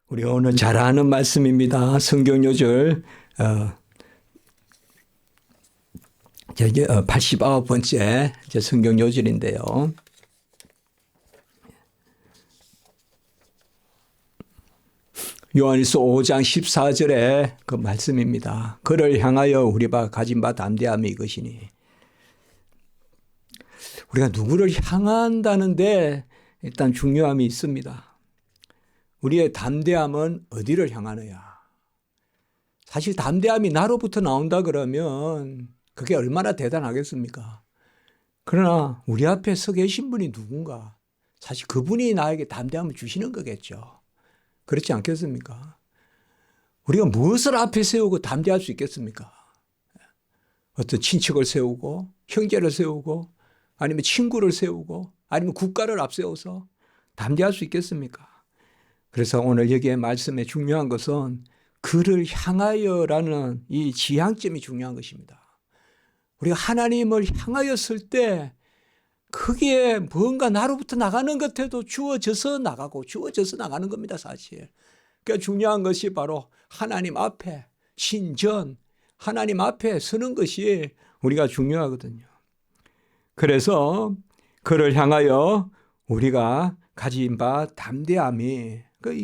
우리 오늘 잘 아는 말씀입니다. 성경 요절 89번째 성경 요절인데요. 요한일서 5장 14절의 그 말씀입니다. 그를 향하여 우리가 가진 바 담대함이 이것이니. 우리가 누구를 향한다는데 일단 중요함이 있습니다. 우리의 담대함은 어디를 향하느냐. 사실 담대함이 나로부터 나온다 그러면 그게 얼마나 대단하겠습니까? 그러나 우리 앞에 서 계신 분이 누군가? 사실 그분이 나에게 담대함을 주시는 거겠죠. 그렇지 않겠습니까? 우리가 무엇을 앞에 세우고 담대할 수 있겠습니까? 어떤 친척을 세우고 형제를 세우고 아니면 친구를 세우고 아니면 국가를 앞세워서 담대할 수 있겠습니까? 그래서 오늘 여기에 말씀에 중요한 것은 그를 향하여라는 이 지향점이 중요한 것입니다. 우리가 하나님을 향하였을 때 그게 뭔가 나로부터 나가는 것 같아도 주어져서 나가고 주어져서 나가는 겁니다, 사실. 그러니까 중요한 것이 바로 하나님 앞에 신전, 하나님 앞에 서는 것이 우리가 중요하거든요. 그래서 그를 향하여 우리가 가진 바 담대함이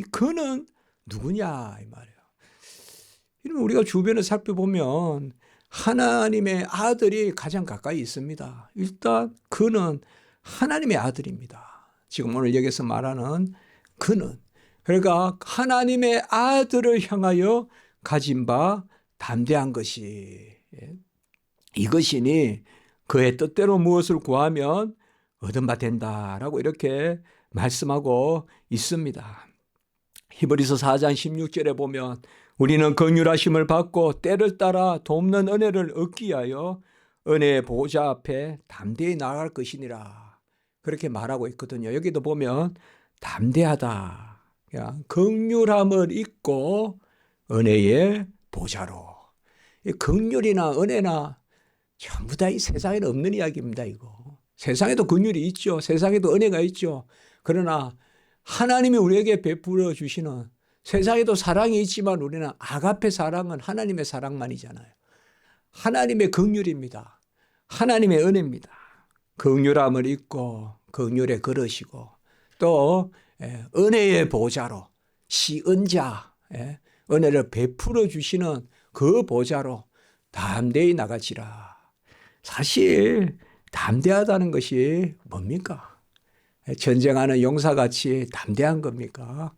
그는 누구냐 이 말이에요. 이러면 우리가 주변을 살펴보면 하나님의 아들이 가장 가까이 있습니다. 일단 그는 하나님의 아들입니다. 지금 오늘 여기서 말하는 그는. 그러니까 하나님의 아들을 향하여 가진 바 담대한 것이 이것이니 그의 뜻대로 무엇을 구하면 얻은 바 된다라고 이렇게 말씀하고 있습니다. 히브리서 4장 16절에 보면 우리는 긍휼하심을 받고 때를 따라 돕는 은혜를 얻기 위하여 은혜의 보좌 앞에 담대히 나아갈 것이니라 그렇게 말하고 있거든요. 여기도 보면 담대하다, 긍휼함을 잊고 은혜의 보좌로. 긍휼이나 은혜나 전부 다 이 세상에는 없는 이야기입니다. 이거 세상에도 긍휼이 있죠. 세상에도 은혜가 있죠. 그러나 하나님이 우리에게 베풀어 주시는 세상에도 사랑이 있지만 우리는 아가페 사랑은 하나님의 사랑만이잖아요. 하나님의 긍휼입니다. 하나님의 은혜입니다. 긍휼함을 잊고 긍휼에 걸으시고 또 은혜의 보좌로 시은자 은혜를 베풀어 주시는 그 보좌로 담대히 나가지라. 사실 담대하다는 것이 뭡니까? 전쟁하는 용사같이 담대한 겁니까?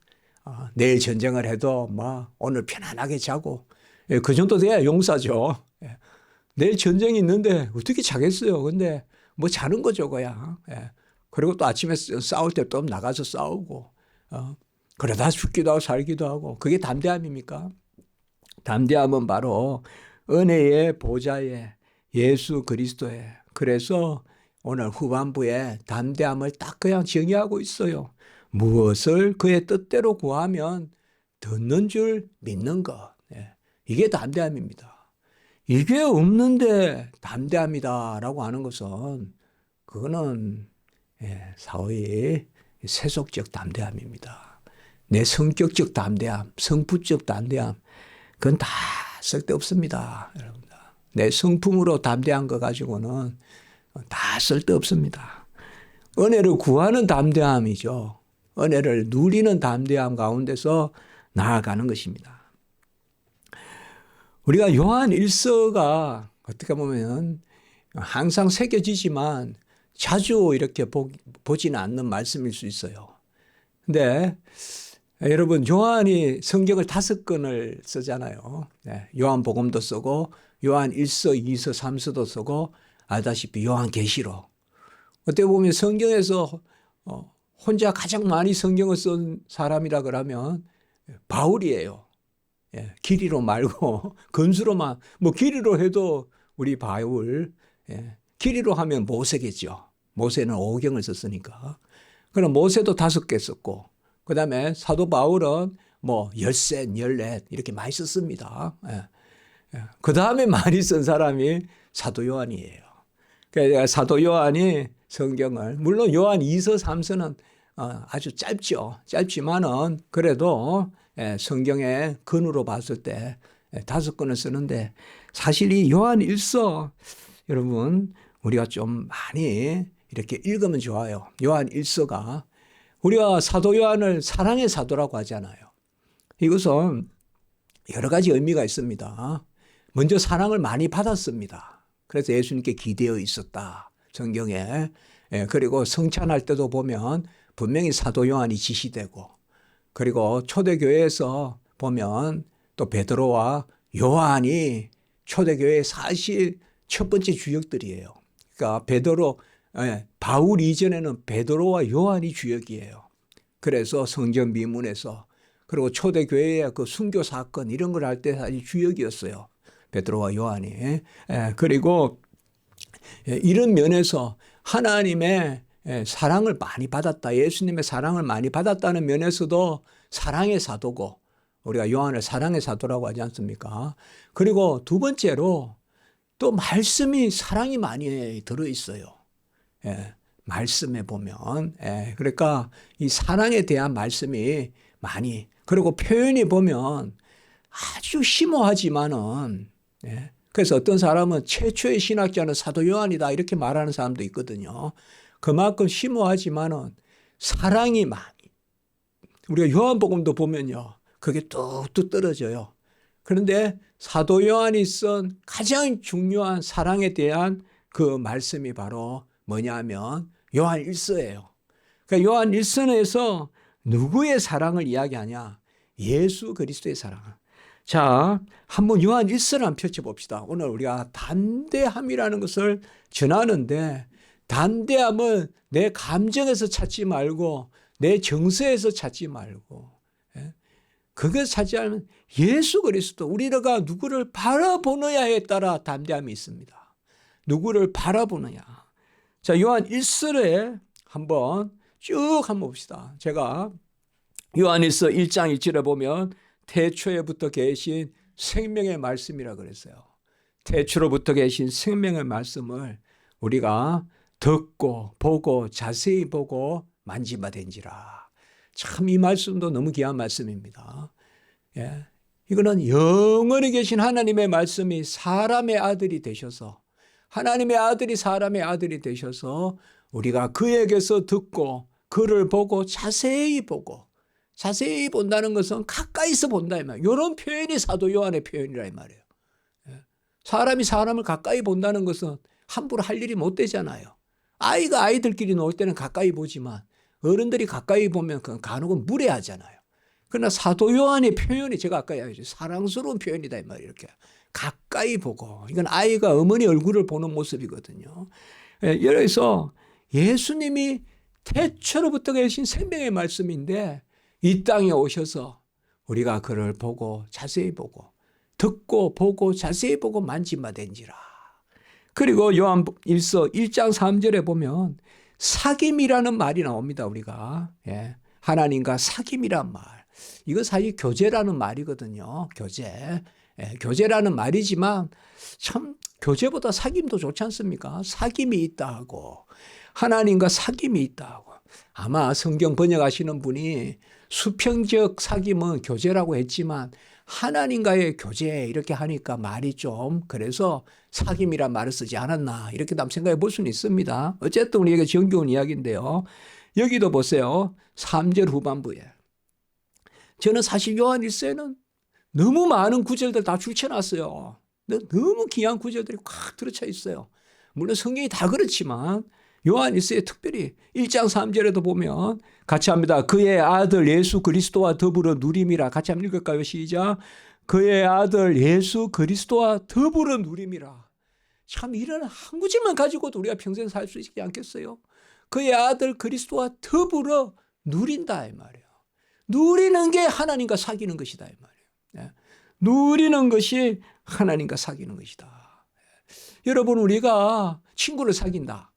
내일 전쟁을 해도 오늘 편안하게 자고 그 정도 돼야 용사죠. 내일 전쟁이 있는데 어떻게 자겠어요? 근데 자는 거죠, 그냥. 그리고 또 아침에 싸울 때 또 나가서 싸우고 그러다 죽기도 하고 살기도 하고 그게 담대함입니까? 담대함은 바로 은혜의 보좌에 예수 그리스도에. 그래서 오늘 후반부에 담대함을 딱 그냥 정의하고 있어요. 무엇을 그의 뜻대로 구하면 듣는 줄 믿는 것. 이게 담대함입니다. 이게 없는데 담대함이다라고 하는 것은 그거는 사회의 세속적 담대함입니다. 내 성격적 담대함, 성품적 담대함 그건 다 쓸데없습니다. 여러분들. 내 성품으로 담대한 거 가지고는 다 쓸데없습니다. 은혜를 구하는 담대함이죠. 은혜를 누리는 담대함 가운데서 나아가는 것입니다. 우리가 요한 1서가 어떻게 보면 항상 새겨지지만 자주 이렇게 보지는 않는 말씀일 수 있어요. 근데 여러분 요한이 성경을 5권을 쓰잖아요. 요한복음도 쓰고 요한 1서, 2서, 3서도 쓰고 알다시피 요한계시록. 어떻게 보면 성경에서 혼자 가장 많이 성경을 쓴 사람이라 그러면 바울이에요. 길이로 말고 근수로만 길이로 해도 우리 바울, 길이로 하면 모세겠죠. 모세는 5경을 썼으니까. 그럼 모세도 5개 썼고 그 다음에 사도 바울은 13, 14 이렇게 많이 썼습니다. 그 다음에 많이 쓴 사람이 사도 요한이에요. 그러니까 사도 요한이 성경을 물론 요한 2서 3서는 아주 짧죠. 짧지만은 그래도 성경의 근으로 봤을 때 5권을 쓰는데 사실 이 요한 1서 여러분 우리가 좀 많이 이렇게 읽으면 좋아요. 요한 1서가 우리가 사도 요한을 사랑의 사도라고 하잖아요. 이것은 여러 가지 의미가 있습니다. 먼저 사랑을 많이 받았습니다. 그래서 예수님께 기대어 있었다. 성경에. 그리고 성찬할 때도 보면 분명히 사도 요한이 지시되고 그리고 초대교회에서 보면 또 베드로와 요한이 초대교회의 사실 첫 번째 주역들이에요. 그러니까 바울 이전에는 베드로와 요한이 주역이에요. 그래서 성전 미문에서 그리고 초대교회의 그 순교 사건 이런 걸 할 때 사실 주역이었어요. 베드로와 요한이. 그리고 이런 면에서 하나님의 사랑을 많이 받았다. 예수님의 사랑을 많이 받았다는 면에서도 사랑의 사도고 우리가 요한을 사랑의 사도라고 하지 않습니까? 그리고 두 번째로 또 말씀이 사랑이 많이 들어있어요. 말씀에 보면. 그러니까 이 사랑에 대한 말씀이 많이 그리고 표현이 보면 아주 심오하지만은 그래서 어떤 사람은 최초의 신학자는 사도 요한이다 이렇게 말하는 사람도 있거든요. 그만큼 심오하지만은 사랑이 많이 우리가 요한복음도 보면요. 그게 뚝뚝 떨어져요. 그런데 사도 요한이 쓴 가장 중요한 사랑에 대한 그 말씀이 바로 뭐냐면 요한 1서예요. 그러니까 요한 1서에서 누구의 사랑을 이야기하냐? 예수 그리스도의 사랑. 자, 한번 요한 1서를 한번 펼쳐봅시다. 오늘 우리가 담대함이라는 것을 전하는데 담대함은 내 감정에서 찾지 말고 내 정서에서 찾지 말고 그걸 찾지하면 예수 그리스도 우리가 누구를 바라보느냐에 따라 담대함이 있습니다. 누구를 바라보느냐. 자, 요한 1서에 한번 쭉 한번 봅시다. 제가 요한 1서 1장 1절에 보면 태초에부터 계신 생명의 말씀이라 그랬어요. 태초로부터 계신 생명의 말씀을 우리가 듣고 보고 자세히 보고 만지마된지라. 참 이 말씀도 너무 귀한 말씀입니다. 이거는 영원히 계신 하나님의 말씀이 사람의 아들이 되셔서 하나님의 아들이 사람의 아들이 되셔서 우리가 그에게서 듣고 그를 보고 자세히 본다는 것은 가까이서 본다 이 말이에요. 이런 표현이 사도 요한의 표현이라 이 말이에요. 사람이 사람을 가까이 본다는 것은 함부로 할 일이 못 되잖아요. 아이가 아이들끼리 놀 때는 가까이 보지만 어른들이 가까이 보면 그건 간혹은 무례하잖아요. 그러나 사도 요한의 표현이 제가 아까 얘기했죠. 사랑스러운 표현이다 이 말이에요. 이렇게 가까이 보고 이건 아이가 어머니 얼굴을 보는 모습이거든요. 그래서 예수님이 태초로부터 계신 생명의 말씀인데 이 땅에 오셔서 우리가 그를 보고 자세히 보고 듣고 보고 자세히 보고 만지마된지라. 그리고 요한 1서 1장 3절에 보면 사귐이라는 말이 나옵니다. 우리가 하나님과 사귐이란 말. 이거 사실 교제라는 말이거든요. 교제라는 말이지만 참 교제보다 사귐도 좋지 않습니까? 사귐이 있다 하고 하나님과 사귐이 있다 하고 아마 성경 번역하시는 분이 수평적 사귐은 교제라고 했지만 하나님과의 교제 이렇게 하니까 말이 좀 그래서 사귐이란 말을 쓰지 않았나 이렇게 남 생각해 볼 수는 있습니다. 어쨌든 우리에게 정겨운 이야기인데요. 여기도 보세요. 3절 후반부에 저는 사실 요한 1서에는 너무 많은 구절들 다 줄쳐놨어요. 너무 귀한 구절들이 꽉 들어차 있어요. 물론 성경이 다 그렇지만 요한 1서에 특별히 1장 3절에도 보면 같이 합니다. 그의 아들 예수 그리스도와 더불어 누림이라. 같이 한번 읽을까요? 시작. 그의 아들 예수 그리스도와 더불어 누림이라. 참 이런 한 구절만 가지고도 우리가 평생 살 수 있지 않겠어요? 그의 아들 그리스도와 더불어 누린다 이 말이에요. 누리는 게 하나님과 사귀는 것이다 이 말이에요. 누리는 것이 하나님과 사귀는 것이다. 여러분 우리가 친구를 사귄다.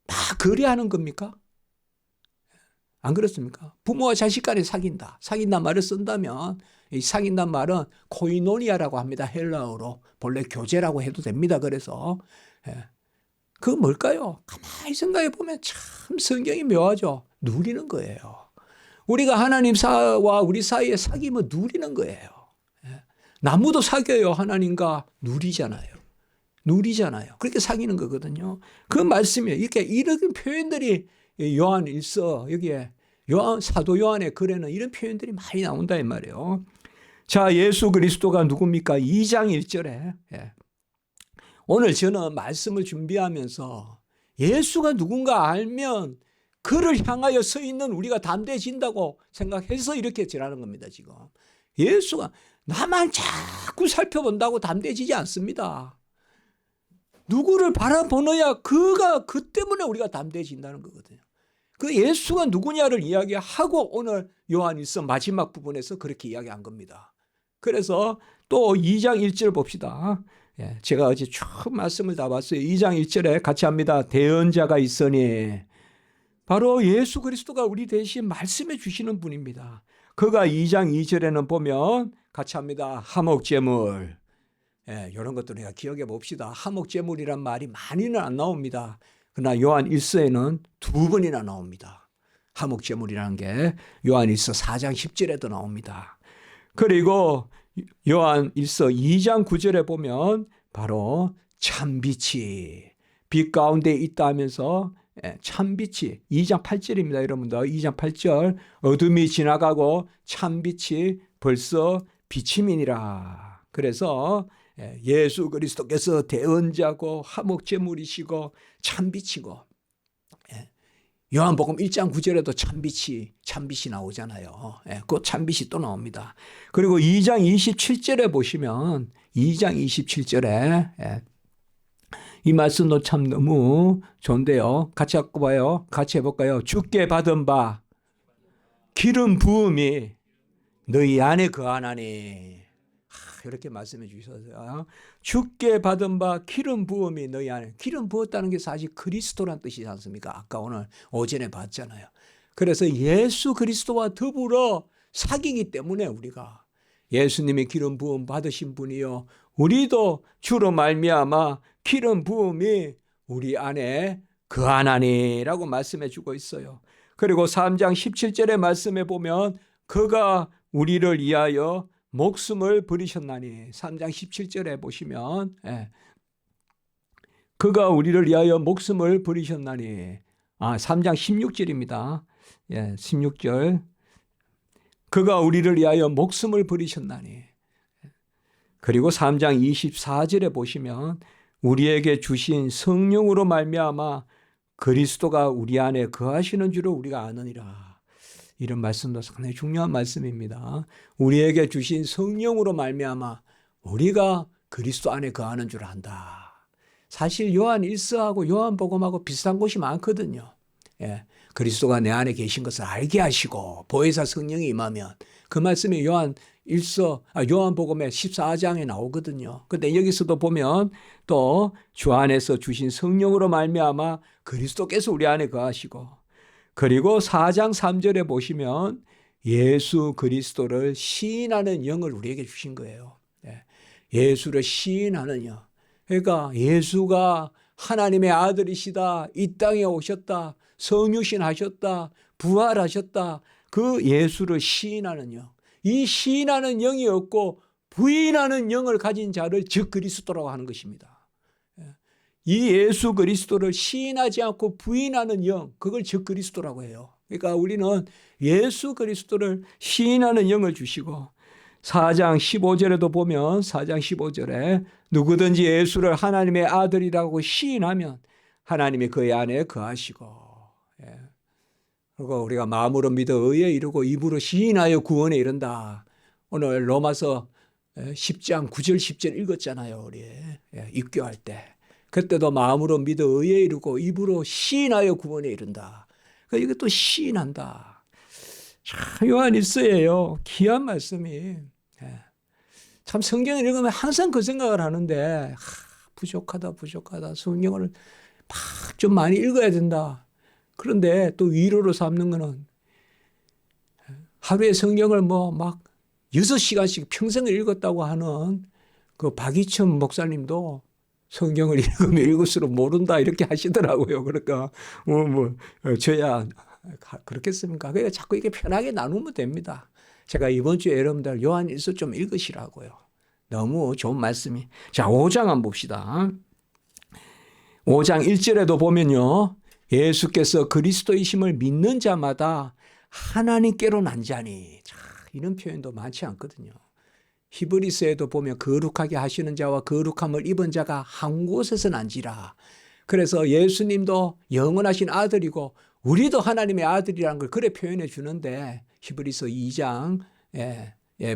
다 거래하는 겁니까? 안 그렇습니까? 부모와 자식 간에 사귄단 말을 쓴다면 이 사귄단 말은 코이노니아라고 합니다. 헬라어로. 본래 교제라고 해도 됩니다. 그래서 그 뭘까요? 가만히 생각해 보면 참 성경이 묘하죠. 누리는 거예요. 우리가 하나님과 우리 사이에 사귐을 누리는 거예요. 나무도 사귀어요. 하나님과 누리잖아요. 그렇게 사귀는 거거든요. 그 말씀이에요. 이렇게 이런 표현들이 요한 1서 여기에 사도 요한의 글에는 이런 표현들이 많이 나온다 이 말이에요. 자, 예수 그리스도가 누굽니까? 2장 1절에 오늘 저는 말씀을 준비하면서 예수가 누군가 알면 그를 향하여 서 있는 우리가 담대해진다고 생각해서 이렇게 지라는 겁니다. 지금 예수가 나만 자꾸 살펴본다고 담대해지지 않습니다. 누구를 바라보느냐, 그 때문에 우리가 담대해진다는 거거든요. 그 예수가 누구냐를 이야기하고 오늘 요한일서 마지막 부분에서 그렇게 이야기한 겁니다. 그래서 또 2장 1절 봅시다. 제가 어제 쭉 말씀을 다 봤어요. 2장 1절에 같이 합니다. 대언자가 있으니 바로 예수 그리스도가 우리 대신 말씀해 주시는 분입니다. 그가 2장 2절에는 보면 같이 합니다. 화목제물. 이런 것도 우리가 기억해 봅시다. 화목제물이란 말이 많이는 안 나옵니다. 그러나 요한 1서에는 2번이나 나옵니다. 화목제물이라는 게 요한 1서 4장 10절에도 나옵니다. 그리고 요한 1서 2장 9절에 보면 바로 참빛이 빛 가운데 있다 하면서 참빛이 2장 8절입니다. 여러분들 2장 8절 어둠이 지나가고 참빛이 벌써 비침이니라. 그래서 예수 그리스도께서 대언자고 화목제물이시고 참빛이고 요한복음 1장 9절에도 참빛이 나오잖아요. 그 참빛이 또 나옵니다. 그리고 2장 27절에 보시면 2장 27절에 이 말씀도 참 너무 좋은데요. 같이 갖고 봐요. 같이 해볼까요? 주께 받은 바 기름 부음이 너희 안에 거하나니. 이렇게 말씀해 주셔서요. 주께 받은 바 기름 부음이 너희 안에. 기름 부었다는 게 사실 그리스도란 뜻이지 않습니까? 아까 오늘 오전에 봤잖아요. 그래서 예수 그리스도와 더불어 사귀기 때문에 우리가 예수님이 기름 부음 받으신 분이요. 우리도 주로 말미암아 기름 부음이 우리 안에 거하나니라고 말씀해 주고 있어요. 그리고 3장 17절의 말씀에 보면 그가 우리를 위하여 목숨을 버리셨나니. 3장 17절에 보시면 그가 우리를 위하여 목숨을 버리셨나니. 3장 16절입니다. 16절. 그가 우리를 위하여 목숨을 버리셨나니. 그리고 3장 24절에 보시면 우리에게 주신 성령으로 말미암아 그리스도가 우리 안에 거하시는 줄을 우리가 아느니라. 이런 말씀도 상당히 중요한 말씀입니다. 우리에게 주신 성령으로 말미암아 우리가 그리스도 안에 거하는 줄 안다. 사실 요한 1서하고 요한복음하고 비슷한 곳이 많거든요. 그리스도가 내 안에 계신 것을 알게 하시고 보혜사 성령이 임하면 그 말씀이 요한복음의 14장에 나오거든요. 근데 여기서도 보면 또 주 안에서 주신 성령으로 말미암아 그리스도께서 우리 안에 거하시고, 그리고 4장 3절에 보시면 예수 그리스도를 시인하는 영을 우리에게 주신 거예요. 예수를 시인하는 영. 그러니까 예수가 하나님의 아들이시다, 이 땅에 오셨다, 성육신하셨다, 부활하셨다, 그 예수를 시인하는 영. 이 시인하는 영이 없고 부인하는 영을 가진 자를 즉 그리스도라고 하는 것입니다. 이 예수 그리스도를 시인하지 않고 부인하는 영, 그걸 즉 그리스도라고 해요. 그러니까 우리는 예수 그리스도를 시인하는 영을 주시고, 4장 15절에도 보면 4장 15절에 누구든지 예수를 하나님의 아들이라고 시인하면 하나님이 그의 안에 거하시고, 그리고 우리가 마음으로 믿어 의에 이르고 입으로 시인하여 구원에 이른다. 오늘 로마서 10장 9절 10절 읽었잖아요. 우리 입교할 때. 그때도 마음으로 믿어 의에 이르고 입으로 시인하여 구원에 이른다. 그러니까 이것도 시인한다. 참 요한 1서예요. 귀한 말씀이. 참 성경을 읽으면 항상 그 생각을 하는데 부족하다. 성경을 막 좀 많이 읽어야 된다. 그런데 또 위로로 삼는 거는 하루에 성경을 막 6시간씩 평생을 읽었다고 하는 그 박이천 목사님도 성경을 읽으면 읽을수록 모른다 이렇게 하시더라고요. 그러니까 저야 그렇겠습니까? 그러니까 자꾸 이게 편하게 나누면 됩니다. 제가 이번 주에 여러분들 요한 1서 좀 읽으시라고요. 너무 좋은 말씀이. 자, 5장 한번 봅시다. 5장 1절에도 보면요. 예수께서 그리스도이심을 믿는 자마다 하나님께로 난 자니. 자, 이런 표현도 많지 않거든요. 히브리서에도 보면 거룩하게 하시는 자와 거룩함을 입은 자가 한 곳에서 난지라. 그래서 예수님도 영원하신 아들이고 우리도 하나님의 아들이라는 걸 그래 표현해 주는데 히브리서 2장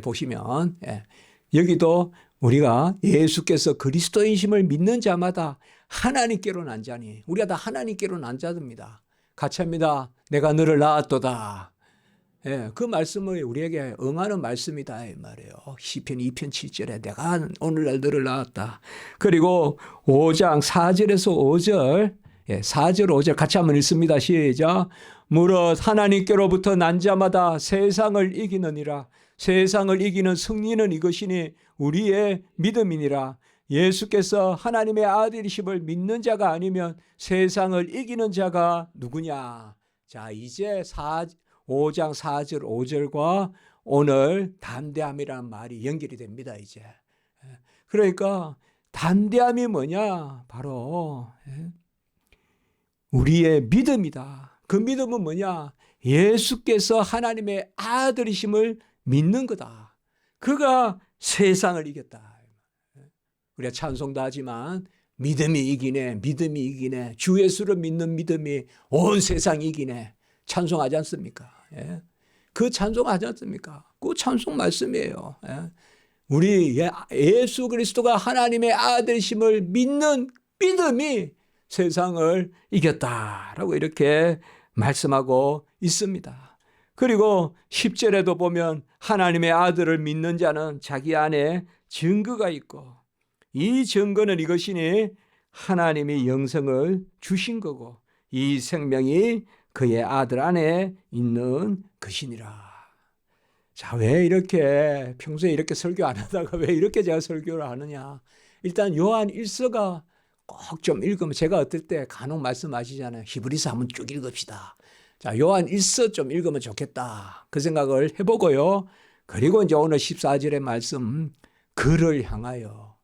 보시면 여기도 우리가 예수께서 그리스도인심을 믿는 자마다 하나님께로 난 자니. 우리가 다 하나님께로 난 자입니다. 같이 합니다. 내가 너를 낳았도다. 그 말씀을 우리에게 응하는 말씀이다 이 말이에요. 시편 2편 7절에 내가 오늘날 너를 낳았다. 그리고 5장 4절에서 5절 4절 5절 같이 한번 읽습니다. 시작. 무릇 하나님께로부터 난 자마다 세상을 이기느니라. 세상을 이기는 승리는 이것이니 우리의 믿음이니라. 예수께서 하나님의 아들이심을 믿는 자가 아니면 세상을 이기는 자가 누구냐. 자, 이제 5장 4절 5절과 오늘 담대함이라는 말이 연결이 됩니다. 이제 그러니까 담대함이 뭐냐. 바로 우리의 믿음이다. 그 믿음은 뭐냐. 예수께서 하나님의 아들이심을 믿는 거다. 그가 세상을 이겼다. 우리가 찬송도 하지만 믿음이 이기네, 믿음이 이기네, 주 예수를 믿는 믿음이 온 세상 이기네. 찬송하지 않습니까? 그 찬송하지 않습니까? 그 찬송 말씀이에요. 우리 예수 그리스도가 하나님의 아들이심을 믿는 믿음이 세상을 이겼다라고 이렇게 말씀하고 있습니다. 그리고 10절에도 보면 하나님의 아들을 믿는 자는 자기 안에 증거가 있고 이 증거는 이것이니 하나님이 영생을 주신 거고 이 생명이 그의 아들 안에 있는 것이니라. 자, 왜 이렇게 평소에 이렇게 설교 안 하다가 왜 이렇게 제가 설교를 하느냐. 일단 요한 1서가 꼭 좀 읽으면 제가 어떨 때 간혹 말씀하시잖아요. 히브리서 한번 쭉 읽읍시다. 자, 요한 1서 좀 읽으면 좋겠다. 그 생각을 해보고요. 그리고 이제 오늘 14절의 말씀 그를 향하여.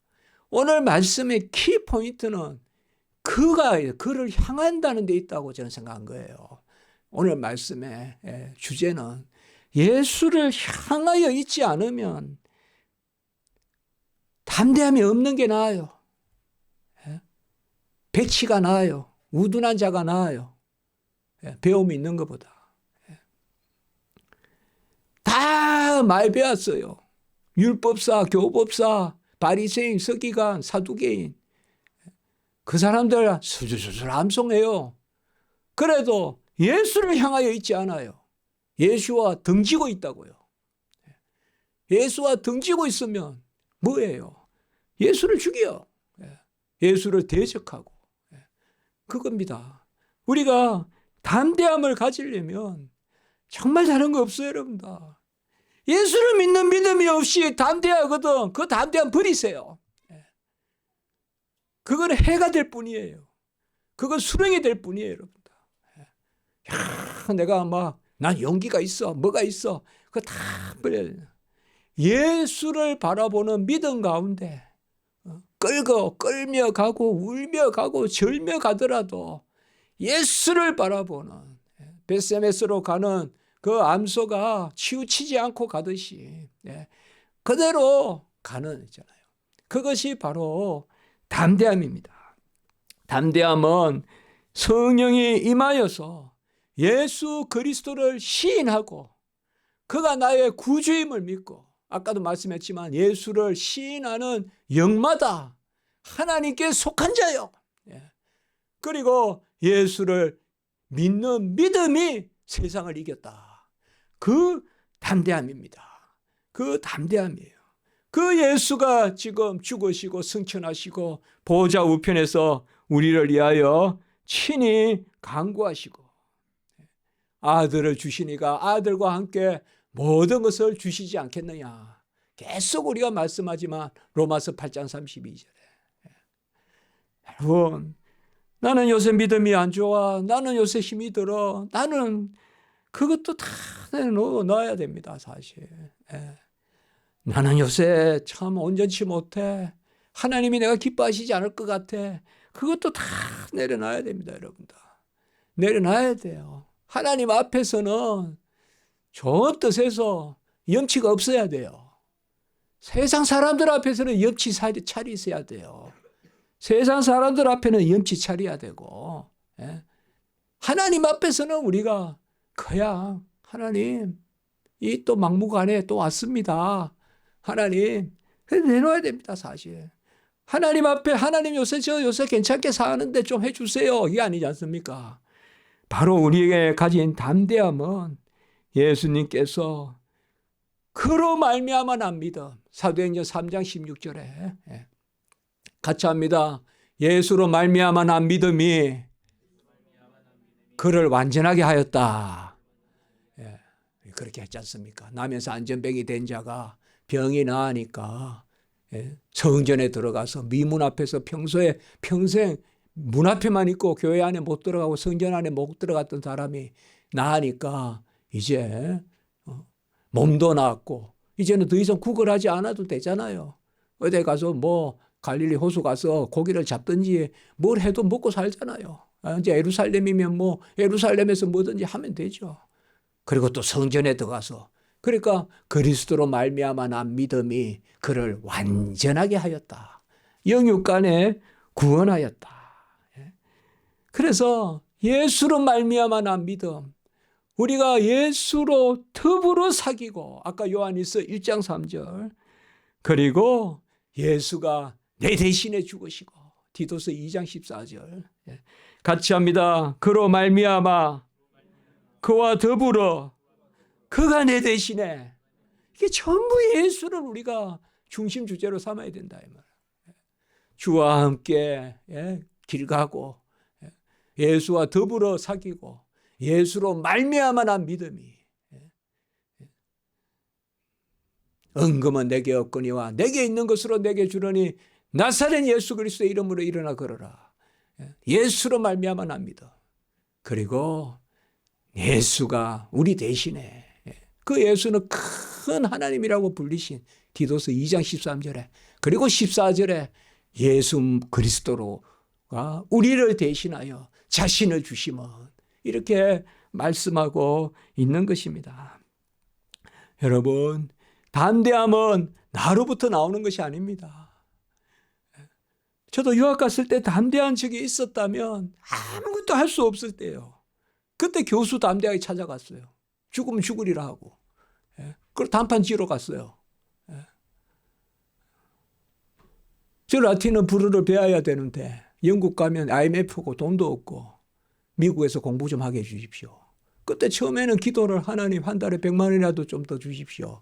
오늘 말씀의 키포인트는 그를 향한다는 데 있다고 저는 생각한 거예요. 오늘 말씀의 주제는 예수를 향하여 있지 않으면 담대함이 없는 게 나아요. 백치가 나아요. 우둔한 자가 나아요. 배움이 있는 것보다. 다 많이 배웠어요. 율법사, 교법사, 바리새인, 서기관, 사두개인. 그 사람들 술술술 암송해요. 그래도 예수를 향하여 있지 않아요. 예수와 등지고 있다고요. 예수와 등지고 있으면 뭐예요? 예수를 죽여. 예수를 대적하고. 그겁니다. 우리가 담대함을 가지려면 정말 다른 거 없어요, 여러분들. 예수를 믿는 믿음이 없이 담대하거든. 그 담대함 버리세요. 그건 해가 될 뿐이에요. 그건 수렁이 될 뿐이에요, 여러분들. 야, 내가 난 용기가 있어. 뭐가 있어. 그거 다 버려야 돼요. 예수를 바라보는 믿음 가운데 끌며 가고 울며 가고 절며 가더라도 예수를 바라보는 벳세메스로 가는 그 암소가 치우치지 않고 가듯이 그대로 가는 있잖아요. 그것이 바로 담대함입니다. 담대함은 성령이 임하여서 예수 그리스도를 시인하고 그가 나의 구주임을 믿고 아까도 말씀했지만 예수를 시인하는 영마다 하나님께 속한 자요. 그리고 예수를 믿는 믿음이 세상을 이겼다. 그 담대함입니다. 그 담대함이에요. 그 예수가 지금 죽으시고 승천하시고 보좌 우편에서 우리를 위하여 친히 간구하시고 아들을 주시니가 아들과 함께 모든 것을 주시지 않겠느냐. 계속 우리가 말씀하지만 로마서 8장 32절에 여러분 나는 요새 믿음이 안 좋아. 나는 요새 힘이 들어. 나는 그것도 다 넣어야 됩니다, 사실. 예. 나는 요새 참 온전치 못해. 하나님이 내가 기뻐하시지 않을 것 같아. 그것도 다 내려놔야 됩니다, 여러분들. 내려놔야 돼요. 하나님 앞에서는 좋은 뜻에서 염치가 없어야 돼요. 세상 사람들 앞에서는 염치 차리셔야 돼요. 세상 사람들 앞에는 염치 차려야 되고, 예? 하나님 앞에서는 우리가 그냥 하나님 이 또 막무가내 또 왔습니다. 하나님 내놓아야 됩니다, 사실. 하나님 앞에 하나님 요새 괜찮게 사는데 좀 해주세요. 이게 아니지 않습니까? 바로 우리에게 가진 담대함은 예수님께서 그로 말미암아 난 믿음. 사도행전 3장 16절에 같이 합니다. 예수로 말미암아 난 믿음이 그를 완전하게 하였다. 그렇게 했지 않습니까? 나면서 안전병이 된 자가 병이 나으니까 성전에 들어가서 미문 앞에서 평생 문 앞에만 있고 교회 안에 못 들어가고 성전 안에 못 들어갔던 사람이 나으니까 이제 몸도 나았고 이제는 더 이상 구걸하지 않아도 되잖아요. 어디 가서 뭐 갈릴리 호수 가서 고기를 잡든지 뭘 해도 먹고 살잖아요. 이제 예루살렘이면 뭐 예루살렘에서 뭐든지 하면 되죠. 그리고 또 성전에 들어가서 그러니까 그리스도로 말미암아 난 믿음이 그를 완전하게 하였다. 영육간에 구원하였다. 그래서 예수로 말미암아 난 믿음. 우리가 예수로 더불어 사귀고 아까 요한일서 1장 3절 그리고 예수가 내 대신에 죽으시고 디도서 2장 14절 같이 합니다. 그로 말미암아 그와 더불어 그가 내 대신에 이게 전부 예수를 우리가 중심 주제로 삼아야 된다 이 말. 주와 함께 길 가고 예수와 더불어 사귀고 예수로 말미암아 난 믿음이 은금은 내게 없거니와 내게 있는 것으로 내게 주려니 나사렛 예수 그리스도의 이름으로 일어나 걸어라. 예수로 말미암아 난 믿음. 그리고 예수가 우리 대신에 그 예수는 큰 하나님이라고 불리신 디도서 2장 13절에 그리고 14절에 예수 그리스도로가 우리를 대신하여 자신을 주심은 이렇게 말씀하고 있는 것입니다. 여러분 담대함은 나로부터 나오는 것이 아닙니다. 저도 유학 갔을 때 담대한 적이 있었다면 아무것도 할 수 없을 때요. 그때 교수 담대하게 찾아갔어요. 죽으면 죽으리라 하고. 그걸 단판 지으러 갔어요. 저 라틴어 불어를 배워야 되는데 영국 가면 IMF고 돈도 없고 미국에서 공부 좀 하게 해주십시오. 그때 처음에는 기도를 하나님 한 달에 100만 원이라도 좀 더 주십시오.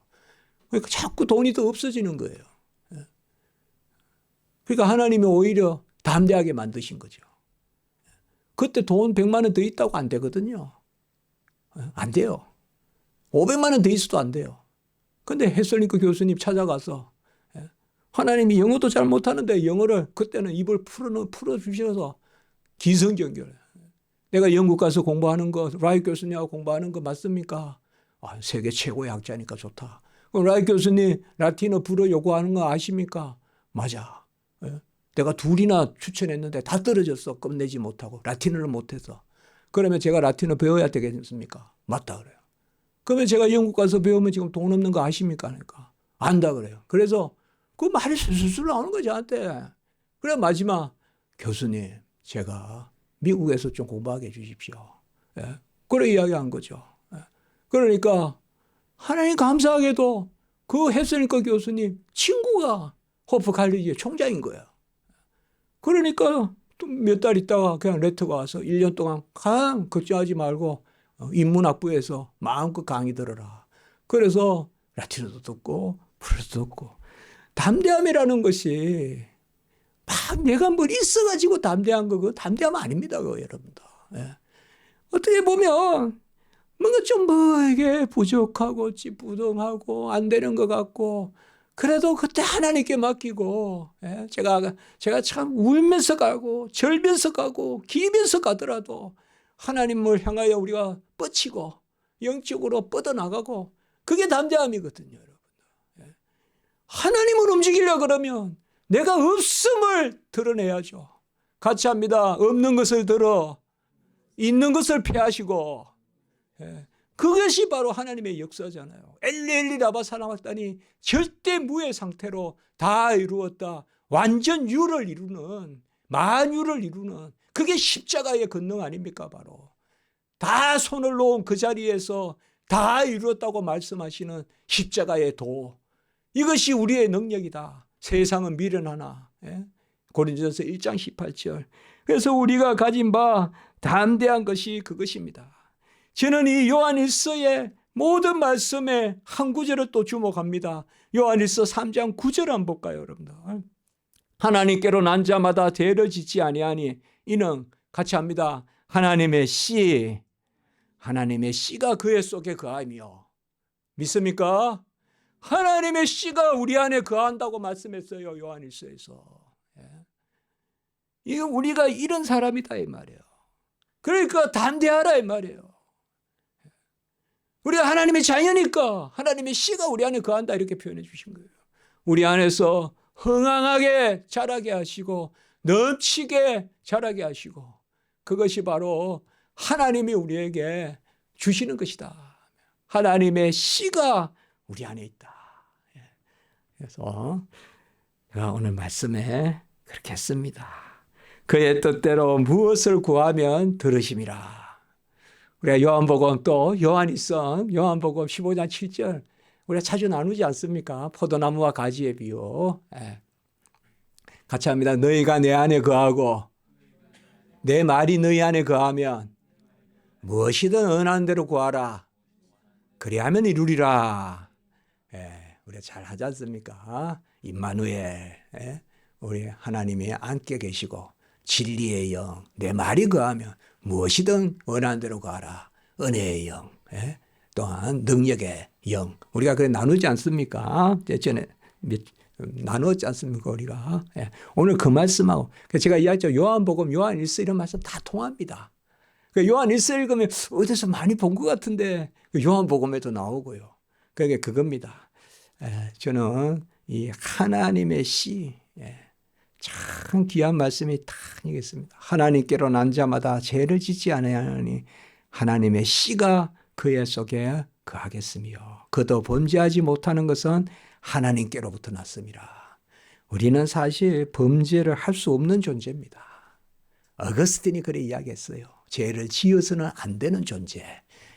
그러니까 자꾸 돈이 더 없어지는 거예요. 그러니까 하나님이 오히려 담대하게 만드신 거죠. 그때 돈 100만 원 더 있다고 안 되거든요. 안 돼요. 500만 원 더 있어도 안 돼요. 근데 헤슬링크 교수님 찾아가서 하나님이 영어도 잘 못하는데 영어를 그때는 입을 풀어주셔서 기성전결. 내가 영국 가서 공부하는 거 라이 교수님하고 공부하는 거 맞습니까? 세계 최고의 학자니까 좋다. 그럼 라이 교수님 라틴어 불어 요구하는 거 아십니까? 맞아. 내가 둘이나 추천했는데 다 떨어졌어. 끝내지 못하고 라틴어를 못해서. 그러면 제가 라틴어 배워야 되겠습니까? 맞다 그래요. 그러면 제가 영국 가서 배우면 지금 돈 없는 거 아십니까? 그러니까 안다 그래요. 그래서 그 말이 술술 나오는 거죠 저한테. 그래 마지막 교수님 제가 미국에서 좀 공부하게 해주십시오. 그래 이야기한 거죠. 그러니까 하나님 감사하게도 그 헤슬링크 교수님 친구가 호프 칼리지 총장인 거예요. 그러니까 몇 달 있다가 그냥 레터가 와서 1년 동안 그냥 걱정하지 말고 인문학부에서 마음껏 강의 들어라. 그래서 라틴어도 듣고 불어도 듣고 담대함이라는 것이 막 내가 뭘 있어가지고 담대한 거 그거 담대함 아닙니다. 그거 여러분들. 어떻게 보면 뭔가 좀 이게 부족하고 찌뿌둥하고 안 되는 것 같고 그래도 그때 하나님께 맡기고, 예, 제가 참 울면서 가고 절면서 가고 기면서 가더라도 하나님을 향하여 우리가 뻗치고 영적으로 뻗어나가고, 그게 담대함이거든요, 여러분. 예. 하나님을 움직이려고 그러면 내가 없음을 드러내야죠. 같이 합니다. 없는 것을 들어 있는 것을 폐하시고. 예. 그것이 바로 하나님의 역사잖아요. 엘리 라마 사랑했다니 절대 무의 상태로 다 이루었다. 완전 유를 이루는, 만유를 이루는, 그게 십자가의 권능 아닙니까? 바로 다 손을 놓은 그 자리에서 다 이루었다고 말씀하시는 십자가의 도, 이것이 우리의 능력이다. 세상은 미련하나. 예? 고린도전서 1장 18절. 그래서 우리가 가진 바 담대한 것이 그것입니다. 저는 이 요한일서의 모든 말씀에 한 구절을 또 주목합니다. 요한일서 3장 9절 한번 볼까요, 여러분들? 하나님께로 난 자마다 죄를 짓지 아니하니 이는, 같이 합니다. 하나님의 씨가 그의 속에 거하며. 믿습니까? 하나님의 씨가 우리 안에 거한다고 말씀했어요, 요한일서에서. 이거 우리가 이런 사람이다 이 말이에요. 그러니까 담대하라 이 말이에요. 우리가 하나님의 자녀니까 하나님의 씨가 우리 안에 거한다, 이렇게 표현해 주신 거예요. 우리 안에서 흥황하게 자라게 하시고 넘치게 자라게 하시고, 그것이 바로 하나님이 우리에게 주시는 것이다. 하나님의 씨가 우리 안에 있다. 그래서 제가 오늘 말씀에 그렇게 했습니다. 그의 뜻대로 무엇을 구하면 들으심이라. 우리가 요한복음, 또 요한일서 요한복음 15장 7절 우리가 자주 나누지 않습니까? 포도나무와 가지의 비유. 같이 합니다. 너희가 내 안에 거하고 내 말이 너희 안에 거하면 무엇이든 원하는 대로 구하라. 그리하면 이루리라. 우리가 잘 하지 않습니까? 임마누엘, 우리 하나님이 함께 계시고 진리의 영, 내 말이 거하면 무엇이든 원하는 대로 구하라. 은혜의 영, 또한 능력의 영. 우리가 그래 나누지 않습니까? 예전에 나누었지 않습니까, 우리가? 오늘 그 말씀하고, 제가 이야기했죠. 요한복음, 요한일서 이런 말씀 다 통합니다. 요한일서 읽으면 어디서 많이 본 것 같은데 요한복음에도 나오고요. 그게 그겁니다. 저는 이 하나님의 씨, 참 귀한 말씀이 딱 있습니다. 하나님께로 난 자마다 죄를 짓지 아니하니 하나님의 씨가 그의 속에 거하겠으며 그도 범죄하지 못하는 것은 하나님께로부터 났습니다. 우리는 사실 범죄를 할 수 없는 존재입니다. 어거스틴이 그래 이야기했어요. 죄를 지어서는 안 되는 존재.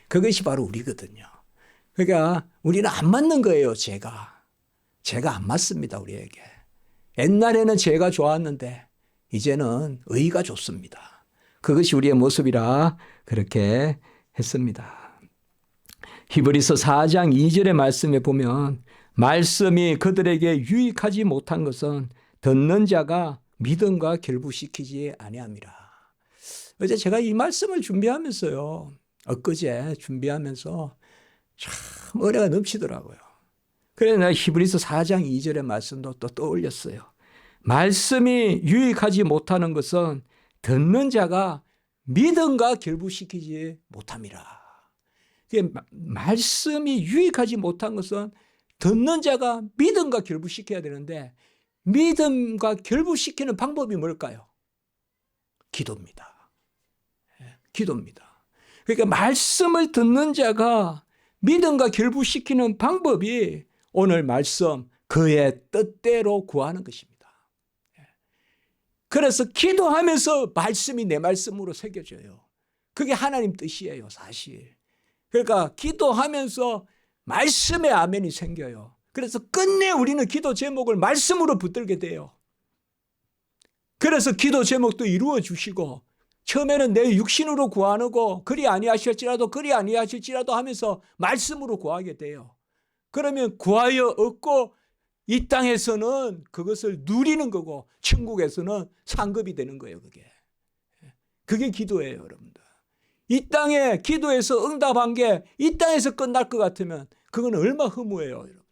그것이 바로 우리거든요. 그러니까 우리는 안 맞는 거예요, 죄가 안 맞습니다, 우리에게. 옛날에는 죄가 좋았는데 이제는 의가 좋습니다. 그것이 우리의 모습이라 그렇게 했습니다. 히브리서 4장 2절의 말씀에 보면 말씀이 그들에게 유익하지 못한 것은 듣는 자가 믿음과 결부시키지 아니함이라. 어제 제가 이 말씀을 준비하면서요, 엊그제 준비하면서 참 은혜가 넘치더라고요. 그래서 내가 히브리서 4장 2절의 말씀도 또 떠올렸어요. 말씀이 유익하지 못하는 것은 듣는 자가 믿음과 결부시키지 못함이라. 말씀이 유익하지 못한 것은 듣는 자가 믿음과 결부시켜야 되는데 믿음과 결부시키는 방법이 뭘까요? 기도입니다. 기도입니다. 그러니까 말씀을 듣는 자가 믿음과 결부시키는 방법이 오늘 말씀 그의 뜻대로 구하는 것입니다. 그래서 기도하면서 말씀이 내 말씀으로 새겨져요. 그게 하나님 뜻이에요, 사실. 그러니까 기도하면서 말씀의 아멘이 생겨요. 그래서 끝내 우리는 기도 제목을 말씀으로 붙들게 돼요. 그래서 기도 제목도 이루어 주시고 처음에는 내 육신으로 구하고 그리 아니하실지라도 하면서 말씀으로 구하게 돼요. 그러면 구하여 얻고 이 땅에서는 그것을 누리는 거고 천국에서는 상급이 되는 거예요. 그게 기도예요, 여러분들. 이 땅에 기도해서 응답한 게 이 땅에서 끝날 것 같으면 그건 얼마나 허무해요, 여러분들.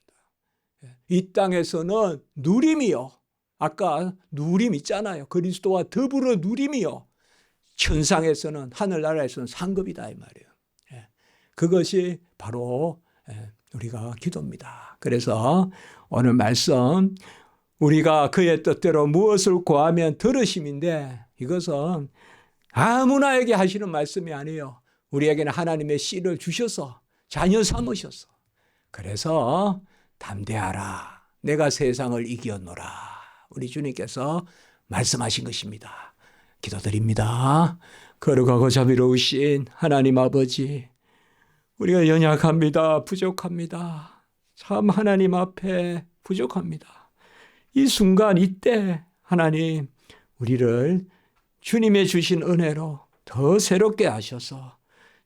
이 땅에서는 누림이요. 아까 누림 있잖아요. 그리스도와 더불어 누림이요. 천상에서는, 하늘나라에서는 상급이다 이 말이에요. 예. 그것이 바로 우리가 기도입니다. 그래서 오늘 말씀, 우리가 그의 뜻대로 무엇을 구하면 들으심인데, 이것은 아무나에게 하시는 말씀이 아니에요. 우리에게는 하나님의 씨를 주셔서 자녀 삼으셔서, 그래서 담대하라, 내가 세상을 이겼노라, 우리 주님께서 말씀하신 것입니다. 기도드립니다. 거룩하고 자비로우신 하나님 아버지, 우리가 연약합니다. 부족합니다. 참 하나님 앞에 부족합니다. 이 순간, 이때 하나님, 우리를 주님의 주신 은혜로 더 새롭게 하셔서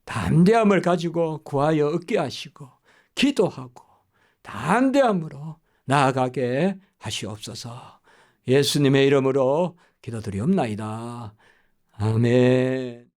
담대함을 가지고 구하여 얻게 하시고, 기도하고 담대함으로 나아가게 하시옵소서. 예수님의 이름으로 기도드리옵나이다. 아멘.